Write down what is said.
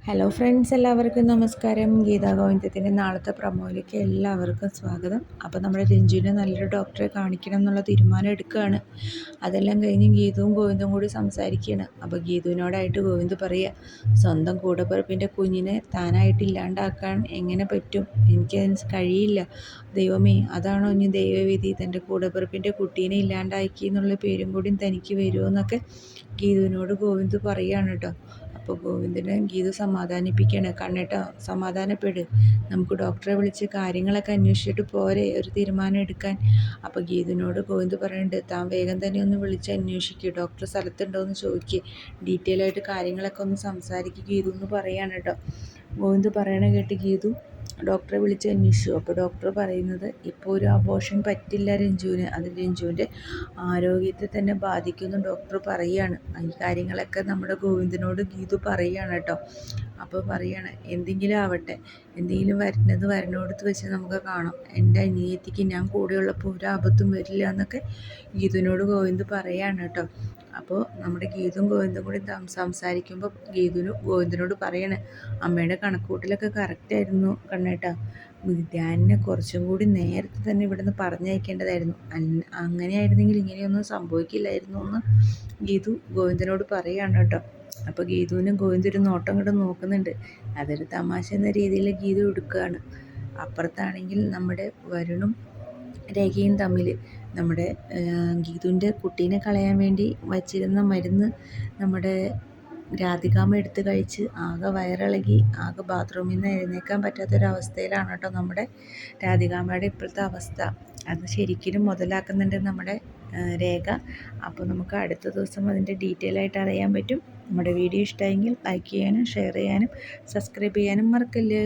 Hello friends, എല്ലാവർക്കും നമസ്കാരം. ഗീതാ ഗോവിന്ദത്തിൻ്റെ നാളത്തെ പ്രമോയിലേക്ക് എല്ലാവർക്കും സ്വാഗതം. അപ്പോൾ നമ്മുടെ രഞ്ജുവിനെ നല്ലൊരു ഡോക്ടറെ കാണിക്കണം എന്നുള്ള തീരുമാനം എടുക്കുകയാണ്. അതെല്ലാം കഴിഞ്ഞ് ഗീതുവും ഗോവിന്ദും കൂടി സംസാരിക്കുകയാണ്. അപ്പോൾ ഗീതുവിനോടായിട്ട് ഗോവിന്ദ് പറയുക, സ്വന്തം കൂടപ്പിറപ്പിൻ്റെ കുഞ്ഞിനെ താനായിട്ട് ഇല്ലാണ്ടാക്കാൻ എങ്ങനെ പറ്റും? എനിക്കതിന് കഴിയില്ല. ദൈവമേ, അതാണോ ഇനി ദൈവവിധി? തൻ്റെ കൂടപ്പിറപ്പിൻ്റെ കുട്ടീനെ ഇല്ലാണ്ടാക്കി എന്നുള്ള പേരും കൂടി തനിക്ക് വരുമോ എന്നൊക്കെ ഗീതുവിനോട് ഗോവിന്ദ് പറയുകയാണ് കേട്ടോ. അപ്പോൾ ഗോവിന്ദനെ ഗീതു സമാധാനിപ്പിക്കുകയാണ്. കണ്ണേട്ടാ, സമാധാനപ്പെട്, നമുക്ക് ഡോക്ടറെ വിളിച്ച് കാര്യങ്ങളൊക്കെ അന്വേഷിച്ചിട്ട് പോരെ ഒരു തീരുമാനം എടുക്കാൻ. അപ്പോൾ ഗീതുവിനോട് ഗോവിന്ദ് പറയുന്നുണ്ട്, താൻ വേഗം തന്നെ ഒന്ന് വിളിച്ച് അന്വേഷിക്കുക, ഡോക്ടർ സ്ഥലത്തുണ്ടോ എന്ന് ചോദിക്കുക, ഡീറ്റെയിൽ ആയിട്ട് കാര്യങ്ങളൊക്കെ ഒന്ന് സംസാരിക്കുക ഗീതു എന്ന് പറയാണ് കേട്ടോ. ഗോവിന്ദ് പറയണ കേട്ട് ഗീതു ഡോക്ടറെ വിളിച്ച് അന്വേഷിച്ചു. അപ്പോൾ ഡോക്ടർ പറയുന്നത്, ഇപ്പോൾ ഒരു അബോർഷൻ പറ്റില്ല രഞ്ജുവിന്, അത് രഞ്ജുവിൻ്റെ ആരോഗ്യത്തെ തന്നെ ബാധിക്കുമെന്ന് ഡോക്ടർ പറയുകയാണ്. ഈ കാര്യങ്ങളൊക്കെ നമ്മുടെ ഗോവിന്ദനോട് ഗീതു പറയുകയാണ് കേട്ടോ. അപ്പോൾ പറയാണ്, എന്തെങ്കിലും ആവട്ടെ, എന്തെങ്കിലും വരണോടത്ത് വെച്ച് നമുക്ക് കാണാം, എൻ്റെ അനിയത്തിക്ക് ഞാൻ കൂടെയുള്ളപ്പോൾ ഒരു ആപത്തും വരില്ല എന്നൊക്കെ ഗീതുവിനോട് ഗോവിന്ദ് പറയാണ് കേട്ടോ. അപ്പോൾ നമ്മുടെ ഗീതുവും ഗോവിന്ദും കൂടി സംസാരിക്കുമ്പോൾ ഗോവിന്ദനോട് പറയാണ്, അമ്മയുടെ കണക്കൂട്ടിലൊക്കെ കറക്റ്റായിരുന്നു കണ്ണേട്ടാ, ധ്യാനിനെ കുറച്ചും കൂടി നേരത്തെ തന്നെ ഇവിടുന്ന് പറഞ്ഞയക്കേണ്ടതായിരുന്നു, അങ്ങനെയായിരുന്നെങ്കിൽ ഇങ്ങനെയൊന്നും സംഭവിക്കില്ലായിരുന്നു എന്ന് ഗീതു ഗോവിന്ദനോട് പറയുകയാണ് കേട്ടോ. അപ്പോൾ ഗീതുവിനും ഗോവിന്ദ ഒരു നോട്ടം കൂടെ നോക്കുന്നുണ്ട്. അതൊരു തമാശ എന്ന രീതിയിൽ ഗീതു എടുക്കുകയാണ്. അപ്പുറത്താണെങ്കിൽ നമ്മുടെ വരുണും രേഖയും തമ്മിൽ നമ്മുടെ ഗീതുവിൻ്റെ കുട്ടീനെ കളയാൻ വേണ്ടി വച്ചിരുന്ന മരുന്ന് നമ്മുടെ രാധികാമ്മ എടുത്ത് കഴിച്ച് ആകെ വയറിളകി ആകെ ബാത്റൂമിൽ നിന്ന് എഴുന്നേക്കാൻ പറ്റാത്തൊരവസ്ഥയിലാണ് കേട്ടോ നമ്മുടെ രാധികാമ്മയുടെ ഇപ്പോഴത്തെ അവസ്ഥ. അത് ശരിക്കും മുതലാക്കുന്നുണ്ട് നമ്മുടെ രേഖ. അപ്പോൾ നമുക്ക് അടുത്ത ദിവസം അതിൻ്റെ ഡീറ്റെയിൽ ആയിട്ട് അറിയാൻ പറ്റും. നമ്മുടെ വീഡിയോ ഇഷ്ടമായെങ്കിൽ ലൈക്ക് ചെയ്യാനും ഷെയർ ചെയ്യാനും സബ്സ്ക്രൈബ് ചെയ്യാനും മറക്കല്ലേ.